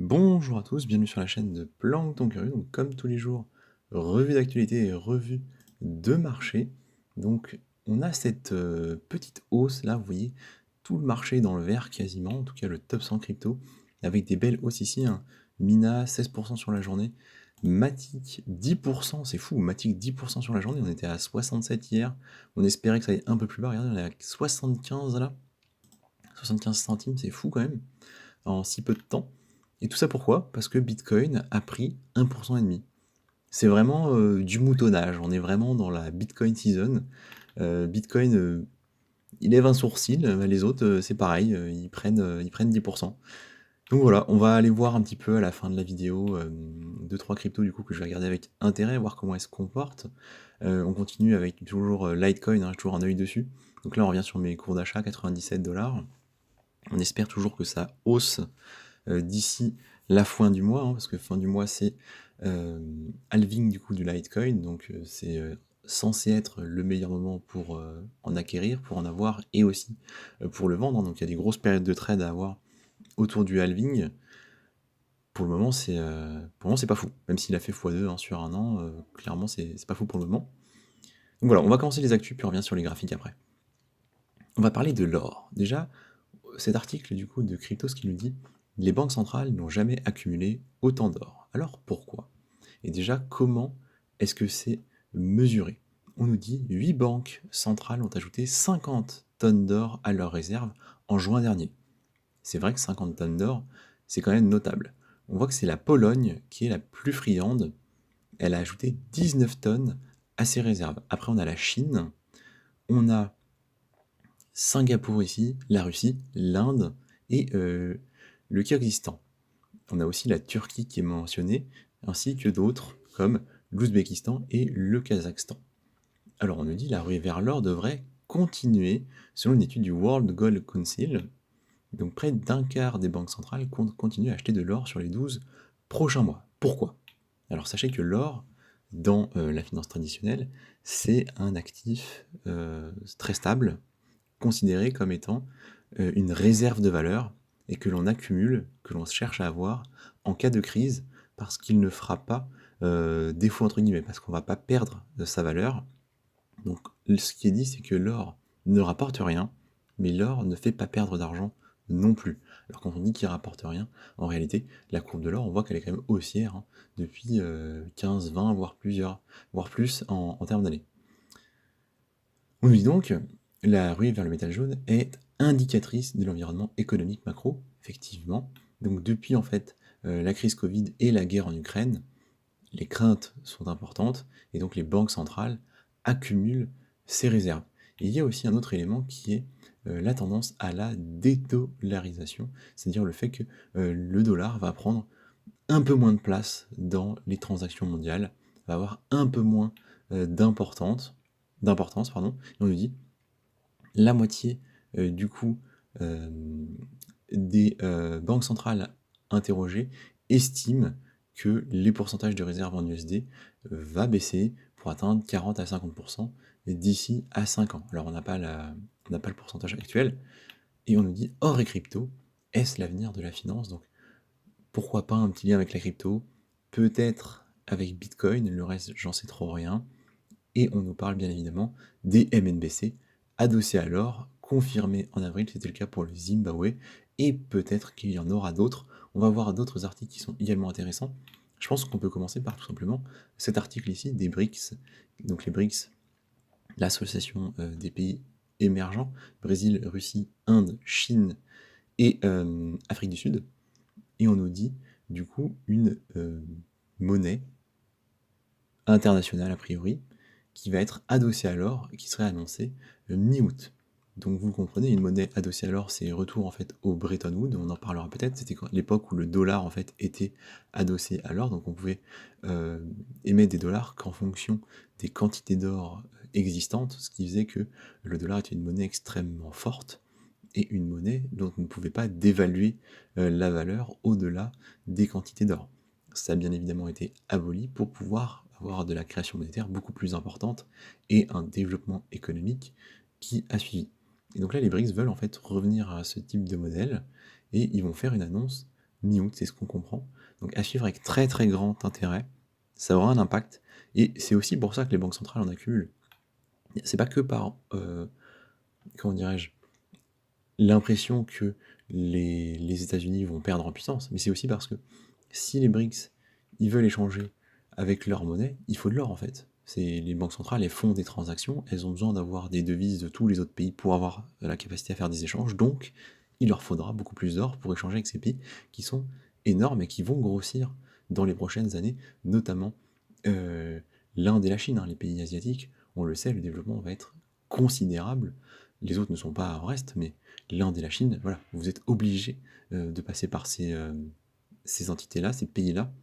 Bonjour à tous, bienvenue sur la chaîne de Plancton Curieux. Donc, comme tous les jours, revue d'actualité et revue de marché. Donc, on a cette petite hausse là, vous voyez, tout le marché dans le vert quasiment, en tout cas le top 100 crypto, avec des belles hausses ici, hein. Mina 16% sur la journée, Matic 10%, c'est fou, Matic 10% sur la journée, on était à 67 hier, on espérait que ça aille un peu plus bas, regardez, on est à 75 là, 75 centimes, c'est fou quand même en si peu de temps. Et tout ça pourquoi? Parce que Bitcoin a pris 1,5%. C'est vraiment du moutonnage, on est vraiment dans la Bitcoin season. Bitcoin, il lève un sourcil, les autres, c'est pareil, ils prennent 10%. Donc voilà, on va aller voir un petit peu à la fin de la vidéo 2-3 cryptos du coup que je vais regarder avec intérêt, voir comment elles se comportent. On continue avec toujours Litecoin, hein, j'ai toujours un œil dessus. Donc là on revient sur mes cours d'achat, 97$. On espère toujours que ça hausse d'ici la fin du mois, hein, parce que fin du mois c'est halving du coup du Litecoin, donc c'est censé être le meilleur moment pour en acquérir, pour en avoir et aussi pour le vendre, hein. Donc il y a des grosses périodes de trade à avoir autour du halving. Pour le moment c'est pas fou, même s'il a fait x2 hein, sur un an, clairement c'est pas fou pour le moment. Donc voilà, on va commencer les actus puis on revient sur les graphiques après. On va parler de l'or. Déjà, cet article du coup de Crypto, ce qu'il nous dit, les banques centrales n'ont jamais accumulé autant d'or. Alors pourquoi? Et déjà, comment est-ce que c'est mesuré? On nous dit 8 banques centrales ont ajouté 50 tonnes d'or à leurs réserves en juin dernier. C'est vrai que 50 tonnes d'or, c'est quand même notable. On voit que c'est la Pologne qui est la plus friande. Elle a ajouté 19 tonnes à ses réserves. Après, on a la Chine, on a Singapour ici, la Russie, l'Inde et le Kyrgyzstan. On a aussi la Turquie qui est mentionnée, ainsi que d'autres comme l'Ouzbékistan et le Kazakhstan. Alors on nous dit la ruée vers l'or devrait continuer selon une étude du World Gold Council. Donc près d'un quart des banques centrales comptent continuer à acheter de l'or sur les 12 prochains mois. Pourquoi? Alors sachez que l'or, dans la finance traditionnelle, c'est un actif très stable, considéré comme étant une réserve de valeur et que l'on accumule, que l'on cherche à avoir en cas de crise parce qu'il ne fera pas défaut entre guillemets, parce qu'on ne va pas perdre de sa valeur. Donc ce qui est dit, c'est que l'or ne rapporte rien, mais l'or ne fait pas perdre d'argent non plus. Alors quand on dit qu'il rapporte rien, en réalité, la courbe de l'or, on voit qu'elle est quand même haussière hein, depuis 15, 20, voire plus en termes d'années. On nous dit donc, la ruée vers le métal jaune est indicatrice de l'environnement économique macro, effectivement. Donc depuis en fait la crise Covid et la guerre en Ukraine, les craintes sont importantes et donc les banques centrales accumulent ces réserves. Et il y a aussi un autre élément qui est la tendance à la dédollarisation, c'est-à-dire le fait que le dollar va prendre un peu moins de place dans les transactions mondiales, va avoir un peu moins d'importance, pardon, et on nous dit la moitié du coup des banques centrales interrogées estiment que les pourcentages de réserve en USD va baisser pour atteindre 40 à 50% d'ici à 5 ans. Alors on n'a pas le pourcentage actuel, et on nous dit or et crypto, est-ce l'avenir de la finance? Donc pourquoi pas un petit lien avec la crypto, peut-être avec Bitcoin, le reste j'en sais trop rien, et on nous parle bien évidemment des MNBC adossés à l'or, confirmés en avril, c'était le cas pour le Zimbabwe, et peut-être qu'il y en aura d'autres. On va voir d'autres articles qui sont également intéressants. Je pense qu'on peut commencer par tout simplement cet article ici des BRICS. Donc les BRICS, l'association des pays émergents, Brésil, Russie, Inde, Chine et Afrique du Sud. Et on nous dit du coup une monnaie internationale a priori, qui va être adossée à l'or et qui serait annoncée mi-août. Donc vous le comprenez, une monnaie adossée à l'or, c'est retour en fait au Bretton Woods, on en parlera peut-être, c'était l'époque où le dollar en fait était adossé à l'or, donc on pouvait émettre des dollars qu'en fonction des quantités d'or existantes, ce qui faisait que le dollar était une monnaie extrêmement forte et une monnaie dont on ne pouvait pas dévaluer la valeur au-delà des quantités d'or. Ça a bien évidemment été aboli pour pouvoir avoir de la création monétaire beaucoup plus importante et un développement économique qui a suivi. Et donc là, les BRICS veulent en fait revenir à ce type de modèle et ils vont faire une annonce mi-août, c'est ce qu'on comprend. Donc à suivre avec très très grand intérêt, ça aura un impact et c'est aussi pour ça que les banques centrales en accumulent. C'est pas que par, comment dirais-je? L'impression que les États-Unis vont perdre en puissance, mais c'est aussi parce que si les BRICS, ils veulent échanger avec leur monnaie, il faut de l'or en fait. Les banques centrales, elles font des transactions, elles ont besoin d'avoir des devises de tous les autres pays pour avoir la capacité à faire des échanges, donc il leur faudra beaucoup plus d'or pour échanger avec ces pays qui sont énormes et qui vont grossir dans les prochaines années, notamment euh, l'Inde et la Chine, hein, les pays asiatiques, on le sait, le développement va être considérable. Les autres ne sont pas en reste, mais l'Inde et la Chine, voilà, vous êtes obligés de passer par ces entités-là, ces pays-là,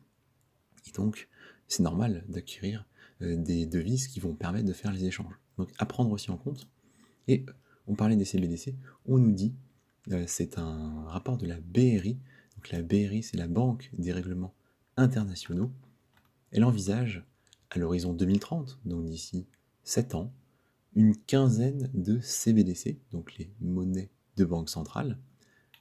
et donc c'est normal d'acquérir des devises qui vont permettre de faire les échanges. Donc à prendre aussi en compte. Et on parlait des CBDC, on nous dit, c'est un rapport de la BRI, donc la BRI c'est la Banque des règlements internationaux, elle envisage à l'horizon 2030, donc d'ici 7 ans, une quinzaine de CBDC, donc les monnaies de banque centrale,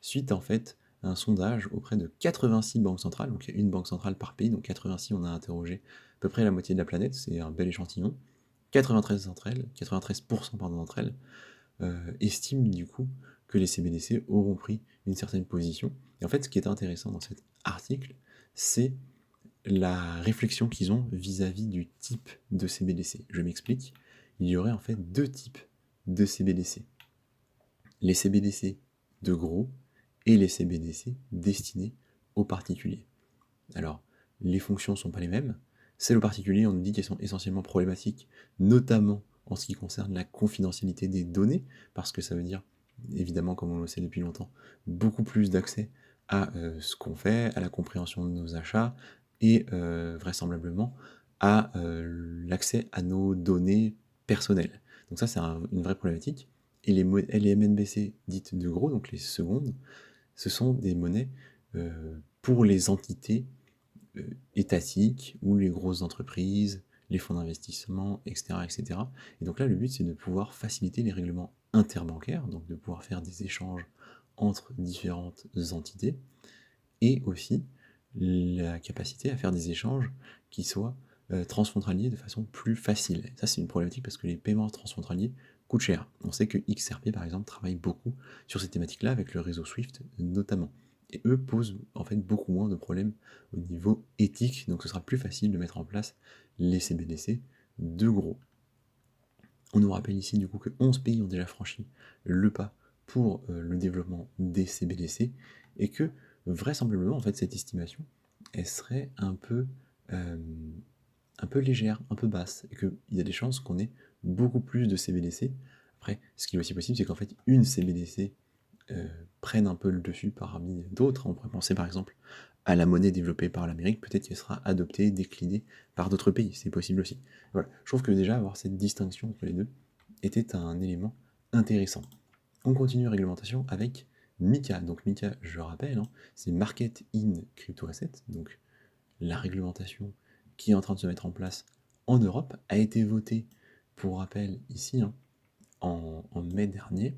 suite en fait à un sondage auprès de 86 banques centrales, donc il y a une banque centrale par pays, donc 86 on a interrogé à peu près la moitié de la planète, c'est un bel échantillon. 93 d'entre elles, 93% pardon, d'entre elles estiment du coup que les CBDC auront pris une certaine position. Et en fait, ce qui est intéressant dans cet article, c'est la réflexion qu'ils ont vis-à-vis du type de CBDC. Je m'explique. Il y aurait en fait deux types de CBDC. Les CBDC de gros et les CBDC destinés aux particuliers. Alors, les fonctions ne sont pas les mêmes. Celles aux particuliers, on nous dit qu'elles sont essentiellement problématiques, notamment en ce qui concerne la confidentialité des données, parce que ça veut dire, évidemment, comme on le sait depuis longtemps, beaucoup plus d'accès à ce qu'on fait, à la compréhension de nos achats, et vraisemblablement à l'accès à nos données personnelles. Donc ça, c'est une vraie problématique. Et les MNBC dites de gros, donc les secondes, ce sont des monnaies pour les entités étatiques ou les grosses entreprises, les fonds d'investissement, etc., etc. Et donc là, le but, c'est de pouvoir faciliter les règlements interbancaires, donc de pouvoir faire des échanges entre différentes entités, et aussi la capacité à faire des échanges qui soient transfrontaliers de façon plus facile. Et ça, c'est une problématique parce que les paiements transfrontaliers coûtent cher. On sait que XRP, par exemple, travaille beaucoup sur ces thématiques-là, avec le réseau SWIFT notamment. Et eux posent en fait beaucoup moins de problèmes au niveau éthique, donc ce sera plus facile de mettre en place les CBDC de gros. On nous rappelle ici du coup que 11 pays ont déjà franchi le pas pour le développement des CBDC et que vraisemblablement en fait cette estimation elle serait euh, un peu légère, un peu basse et qu'il y a des chances qu'on ait beaucoup plus de CBDC. Après, ce qui est aussi possible, c'est qu'en fait une CBDC prenne un peu le dessus parmi d'autres. On pourrait penser par exemple à la monnaie développée par l'Amérique, peut-être qu'elle sera adoptée, déclinée par d'autres pays, c'est possible aussi. Voilà, je trouve que déjà avoir cette distinction entre les deux était un élément intéressant. On continue réglementation avec MiCA. Donc MiCA, je rappelle, hein, c'est Market in Crypto Assets, donc la réglementation qui est en train de se mettre en place en Europe, a été votée, pour rappel ici, hein, en mai dernier.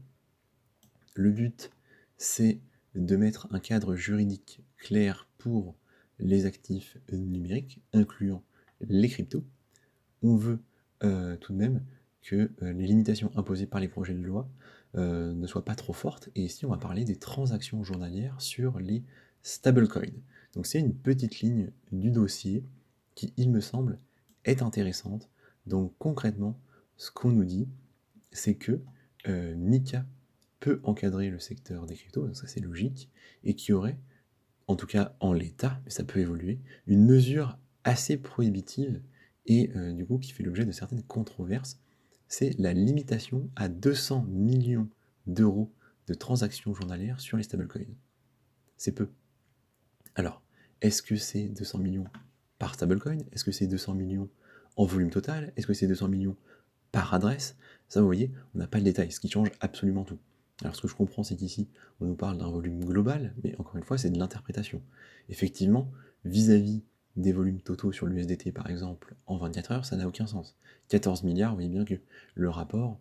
Le but, c'est de mettre un cadre juridique clair pour les actifs numériques, incluant les cryptos. On veut tout de même que les limitations imposées par les projets de loi ne soient pas trop fortes. Et ici, on va parler des transactions journalières sur les stablecoins. Donc c'est une petite ligne du dossier qui, il me semble, est intéressante. Donc concrètement, ce qu'on nous dit, c'est que MiCA peut encadrer le secteur des cryptos, donc ça c'est logique, et qu'il y aurait, en tout cas en l'état, mais ça peut évoluer, une mesure assez prohibitive et du coup qui fait l'objet de certaines controverses, c'est la limitation à 200 millions d'euros de transactions journalières sur les stablecoins. C'est peu. Alors, est-ce que c'est 200 millions par stablecoin? Est-ce que c'est 200 millions en volume total? Est-ce que c'est 200 millions par adresse? Ça, vous voyez, on n'a pas le détail, ce qui change absolument tout. Alors, ce que je comprends, c'est qu'ici, on nous parle d'un volume global, mais encore une fois, c'est de l'interprétation. Effectivement, vis-à-vis des volumes totaux sur l'USDT, par exemple, en 24 heures, ça n'a aucun sens. 14 milliards, vous voyez bien que le rapport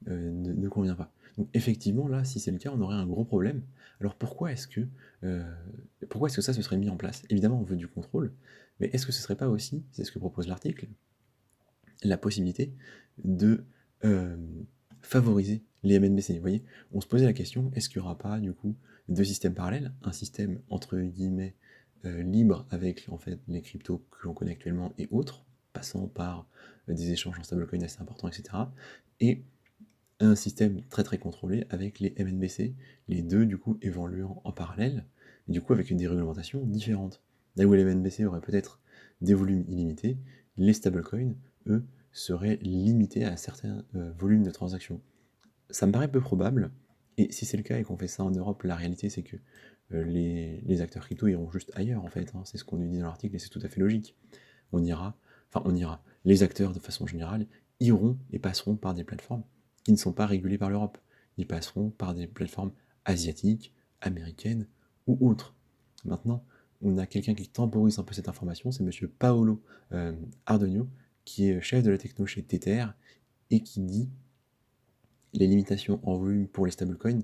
ne convient pas. Donc effectivement, là, si c'est le cas, on aurait un gros problème. Alors heu, pourquoi est-ce que ça se serait mis en place? Évidemment, on veut du contrôle, mais est-ce que ce serait pas aussi, c'est ce que propose l'article, la possibilité de, hem, favoriser les MNBC? Vous voyez? On se posait la question, est-ce qu'il y aura pas du coup 2 systèmes parallèles? Un système entre guillemets, «libre» avec en fait les cryptos que l'on connaît actuellement et autres, passant par, des échanges en stablecoin assez importants et cetera, et un système très, très contrôlé avec les MNBC, les 2 du coup évoluant en parallèle, et du coup avec des réglementations différentes. Là où les MNBC auraient peut-être des volumes illimités, les stablecoins, eux, seraient limités à certains, volumes de transactions. Ça me paraît peu probable, et si c'est le cas et qu'on fait ça en Europe, la réalité c'est que, les acteurs crypto iront juste ailleurs en fait, hein. C'est ce qu'on nous dit dans l'article et c'est tout à fait logique. Les acteurs de façon générale iront et passeront par des plateformes qui ne sont pas régulées par l'Europe. Ils passeront par des plateformes asiatiques, américaines ou autres. Maintenant, on a quelqu'un qui temporise un peu cette information, c'est monsieur Paolo Ardogno, qui est chef de la techno chez Tether, et qui dit les limitations en volume pour les stablecoins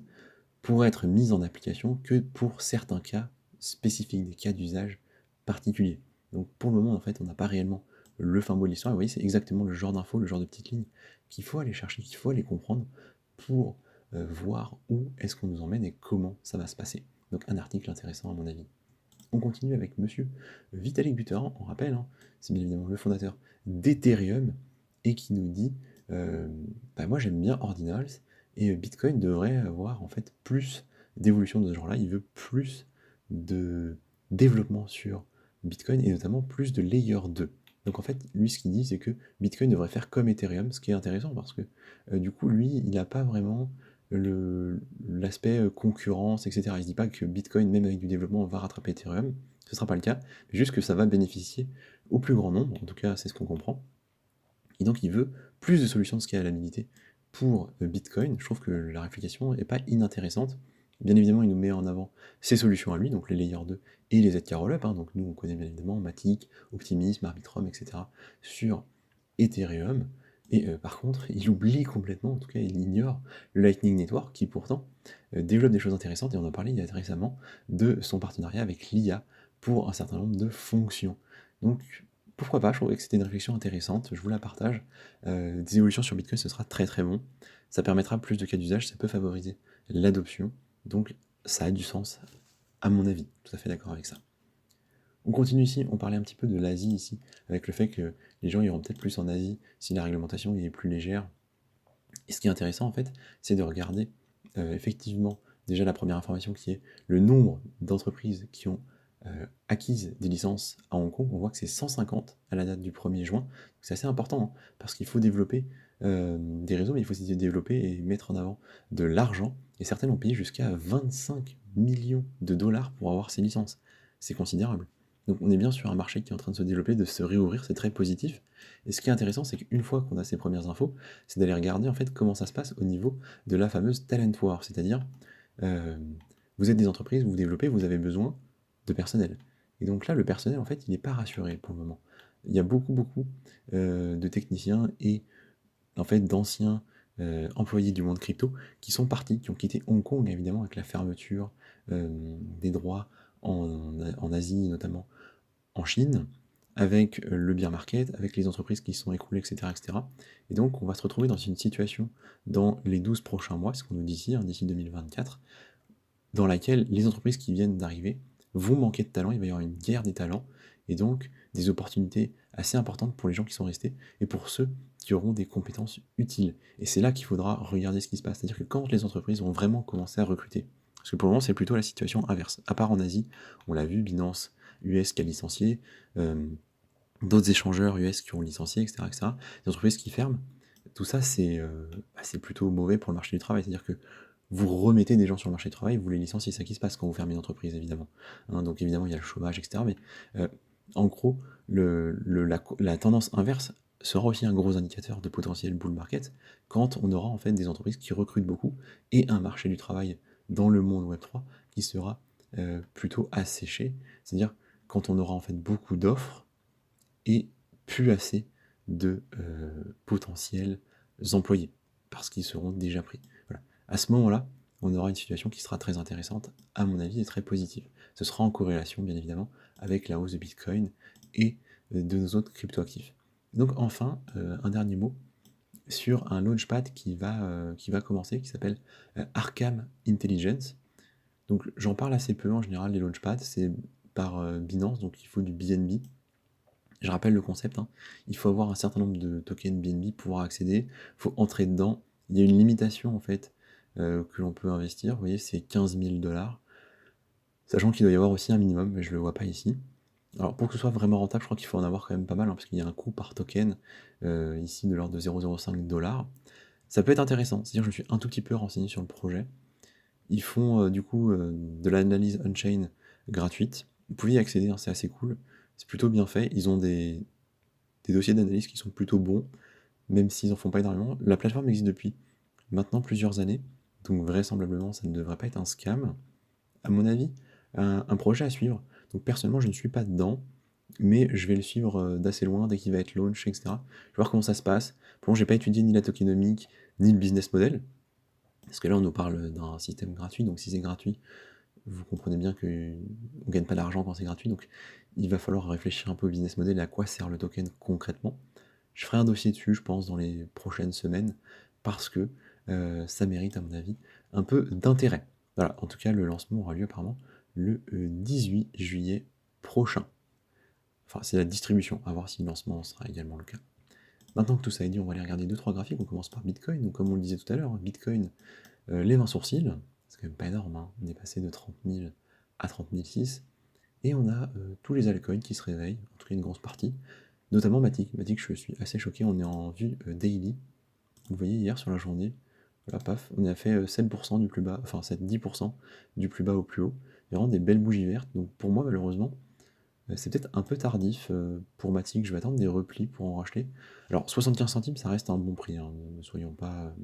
pourraient être mises en application que pour certains cas spécifiques, des cas d'usage particuliers. Donc pour le moment, en fait, on n'a pas réellement le fin mot de l'histoire. Et vous voyez, c'est exactement le genre d'infos, le genre de petites lignes qu'il faut aller chercher, qu'il faut aller comprendre pour voir où est-ce qu'on nous emmène et comment ça va se passer. Donc un article intéressant à mon avis. On continue avec monsieur Vitalik Buterin, on rappelle, hein, c'est bien évidemment le fondateur d'Ethereum, et qui nous dit moi j'aime bien Ordinals, et Bitcoin devrait avoir en fait plus d'évolution de ce genre-là. Il veut plus de développement sur Bitcoin et notamment plus de layer 2. Donc en fait, lui ce qu'il dit c'est que Bitcoin devrait faire comme Ethereum, ce qui est intéressant parce que du coup lui il n'a pas vraiment l'aspect concurrence, etc. Il ne se dit pas que Bitcoin, même avec du développement, va rattraper Ethereum. Ce ne sera pas le cas, mais juste que ça va bénéficier au plus grand nombre, en tout cas c'est ce qu'on comprend. Et donc il veut plus de solutions de scalabilité pour Bitcoin. Je trouve que la réplication n'est pas inintéressante. Bien évidemment, il nous met en avant ses solutions à lui, donc les Layer 2 et les ZK Rollup. Donc nous, on connaît bien évidemment Matic, Optimism, Arbitrum, etc. sur Ethereum. Et par contre, il oublie complètement, en tout cas il ignore le Lightning Network qui pourtant développe des choses intéressantes, et on en parlait il y a récemment de son partenariat avec l'IA pour un certain nombre de fonctions. Donc pourquoi pas, je trouvais que c'était une réflexion intéressante, je vous la partage. Des évolutions sur Bitcoin, ce sera très très bon. Ça permettra plus de cas d'usage, ça peut favoriser l'adoption, donc ça a du sens, à mon avis. Tout à fait d'accord avec ça. On continue ici, on parlait un petit peu de l'Asie ici, avec le fait que les gens iront peut-être plus en Asie si la réglementation est plus légère. Et ce qui est intéressant en fait, c'est de regarder effectivement déjà la première information qui est le nombre d'entreprises qui ont acquises des licences à Hong Kong. On voit que c'est 150 à la date du 1er juin. C'est assez important, hein, parce qu'il faut développer des réseaux, mais il faut aussi développer et mettre en avant de l'argent. Et certaines ont payé jusqu'à 25 millions de dollars pour avoir ces licences. C'est considérable. Donc on est bien sur un marché qui est en train de se développer, de se réouvrir, c'est très positif. Et ce qui est intéressant, c'est qu'une fois qu'on a ces premières infos, c'est d'aller regarder en fait comment ça se passe au niveau de la fameuse talent war, c'est-à-dire euh, vous êtes des entreprises, vous vous développez, vous avez besoin de personnel. Et donc là, le personnel, en fait, il n'est pas rassuré pour le moment. Il y a beaucoup de techniciens et en fait d'anciens employés du monde crypto qui sont partis, qui ont quitté Hong Kong, évidemment, avec la fermeture des droits en Asie, notamment en Chine, avec le bear market, avec les entreprises qui se sont écroulées, etc., etc. Et donc, on va se retrouver dans une situation dans les 12 prochains mois, ce qu'on nous dit ici, hein, d'ici 2024, dans laquelle les entreprises qui viennent d'arriver vont manquer de talent, il va y avoir une guerre des talents, et donc des opportunités assez importantes pour les gens qui sont restés, et pour ceux qui auront des compétences utiles. Et c'est là qu'il faudra regarder ce qui se passe, c'est-à-dire que quand les entreprises vont vraiment commencer à recruter, parce que pour le moment c'est plutôt la situation inverse, à part en Asie, on l'a vu, Binance US qui a licencié, d'autres échangeurs US qui ont licencié, etc., etc., des entreprises qui ferment, tout ça c'est plutôt mauvais pour le marché du travail, c'est-à-dire que vous remettez des gens sur le marché du travail, vous les licenciez, c'est ça qui se passe quand vous fermez une entreprise, évidemment. Hein, donc évidemment, il y a le chômage, etc. Mais en gros, la tendance inverse sera aussi un gros indicateur de potentiel bull market quand on aura en fait des entreprises qui recrutent beaucoup et un marché du travail dans le monde Web3 qui sera plutôt asséché, c'est-à-dire quand on aura en fait beaucoup d'offres et plus assez de potentiels employés, parce qu'ils seront déjà pris. Voilà. À ce moment-là, on aura une situation qui sera très intéressante, à mon avis, et très positive. Ce sera en corrélation, bien évidemment, avec la hausse de Bitcoin et de nos autres cryptoactifs. Donc enfin, un dernier mot sur un launchpad qui va commencer, qui s'appelle Arkham Intelligence. Donc j'en parle assez peu en général, les launchpads, c'est par Binance, donc il faut du BNB. Je rappelle le concept, hein. Il faut avoir un certain nombre de tokens BNB pour pouvoir accéder, il faut entrer dedans. Il y a une limitation en fait que l'on peut investir, vous voyez, c'est 15 000 $, sachant qu'il doit y avoir aussi un minimum, mais je ne le vois pas ici. Alors pour que ce soit vraiment rentable, je crois qu'il faut en avoir quand même pas mal, hein, parce qu'il y a un coût par token ici de l'ordre de 0,05 $. Ça peut être intéressant, c'est-à-dire que je me suis un tout petit peu renseigné sur le projet. Ils font du coup de l'analyse on-chain gratuite. Vous pouvez y accéder, hein, c'est assez cool. C'est plutôt bien fait. Ils ont des dossiers d'analyse qui sont plutôt bons, même s'ils en font pas énormément. La plateforme existe depuis maintenant plusieurs années, donc vraisemblablement ça ne devrait pas être un scam. À mon avis, un projet à suivre. Donc personnellement, je ne suis pas dedans, mais je vais le suivre d'assez loin dès qu'il va être launch, etc. Je vais voir comment ça se passe. Pour l'instant, j'ai pas étudié ni la tokenomique, ni le business model, parce que là, on nous parle d'un système gratuit, donc si c'est gratuit, vous comprenez bien qu'on ne gagne pas d'argent quand c'est gratuit, donc il va falloir réfléchir un peu au business model et à quoi sert le token concrètement. Je ferai un dossier dessus, je pense, dans les prochaines semaines, parce que ça mérite, à mon avis, un peu d'intérêt. Voilà, en tout cas, le lancement aura lieu apparemment le 18 juillet prochain. Enfin, c'est la distribution, à voir si le lancement sera également le cas. Maintenant que tout ça est dit, on va aller regarder 2-3 graphiques. On commence par Bitcoin. Donc, comme on le disait tout à l'heure, Bitcoin, les 20 sourcils, c'est quand même pas énorme, hein. On est passé de 30 000 à 30 006. Et on a tous les altcoins qui se réveillent, en tout cas une grosse partie, notamment Matic. Matic, je suis assez choqué, on est en vue daily. Vous voyez, hier sur la journée, voilà, paf, on a fait 7% du plus bas, enfin 7-10% du plus bas au plus haut. Il y a vraiment des belles bougies vertes. Donc pour moi, malheureusement, c'est peut-être un peu tardif pour Matic. Je vais attendre des replis pour en racheter. Alors 75 centimes, ça reste un bon prix, hein. Ne soyons pas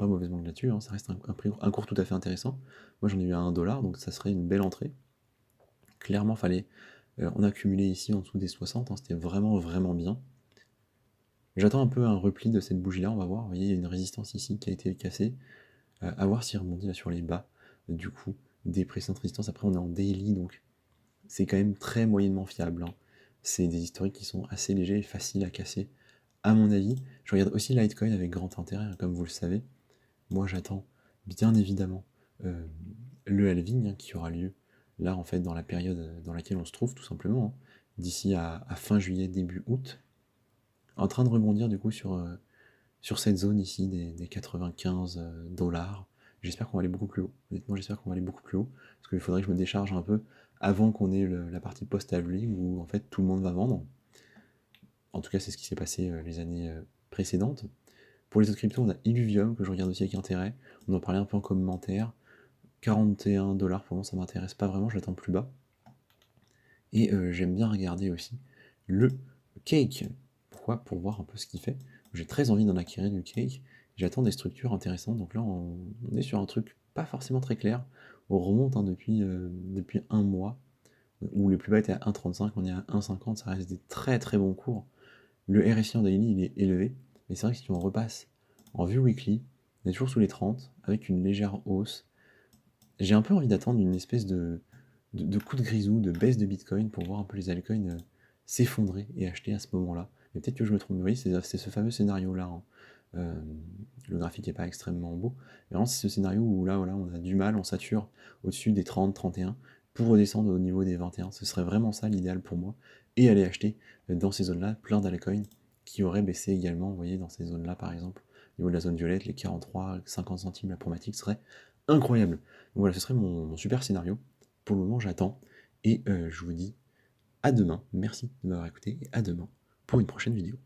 mauvaise langue là-dessus, hein. Ça reste un cours tout à fait intéressant. Moi j'en ai eu à 1 $, donc ça serait une belle entrée. Clairement, fallait. On a cumulé ici en dessous des 60, hein, c'était vraiment vraiment bien. J'attends un peu un repli de cette bougie là, on va voir. Vous voyez, il y a une résistance ici qui a été cassée. À voir s'il rebondit là sur les bas. Du coup, des précédentes résistances. Après, on est en daily, donc c'est quand même très moyennement fiable, hein. C'est des historiques qui sont assez légers et faciles à casser, à mon avis. Je regarde aussi Litecoin avec grand intérêt, hein, comme vous le savez. Moi, j'attends bien évidemment le halving, hein, qui aura lieu là, en fait, dans la période dans laquelle on se trouve, tout simplement, hein, d'ici à fin juillet, début août. En train de rebondir, du coup, sur cette zone ici des 95 $. J'espère qu'on va aller beaucoup plus haut. Honnêtement, j'espère qu'on va aller beaucoup plus haut, parce qu'il faudrait que je me décharge un peu avant qu'on ait la partie post-halving où, en fait, tout le monde va vendre. En tout cas, c'est ce qui s'est passé les années précédentes. Pour les autres cryptos, on a Illuvium, que je regarde aussi avec intérêt. On en parlait un peu en commentaire. 41 $ pour moi, ça m'intéresse pas vraiment, je l'attends plus bas. Et j'aime bien regarder aussi le cake. Pourquoi? Pour voir un peu ce qu'il fait. J'ai très envie d'en acquérir du cake. J'attends des structures intéressantes. Donc là, on est sur un truc pas forcément très clair. On remonte, hein, depuis un mois, où le plus bas était à 1,35, on est à 1,50, ça reste des très très bons cours. Le RSI en daily, il est élevé. Mais c'est vrai que si on repasse en vue weekly, on est toujours sous les 30, avec une légère hausse. J'ai un peu envie d'attendre une espèce de coup de grisou, de baisse de Bitcoin pour voir un peu les altcoins s'effondrer et acheter à ce moment-là. Mais peut-être que je me trompe. Vous voyez, c'est ce fameux scénario-là, hein. Euh, le graphique n'est pas extrêmement beau. Mais vraiment, c'est ce scénario où là, voilà, on a du mal, on sature au-dessus des 30, 31 pour redescendre au niveau des 21. Ce serait vraiment ça l'idéal pour moi. Et aller acheter dans ces zones-là plein d'altcoins qui auraient baissé également, vous voyez, dans ces zones-là par exemple. Au niveau de la zone violette, les 43, 50 centimes la promatique serait incroyable. Donc voilà, ce serait mon super scénario. Pour le moment, j'attends. Et je vous dis à demain. Merci de m'avoir écouté et à demain pour une prochaine vidéo.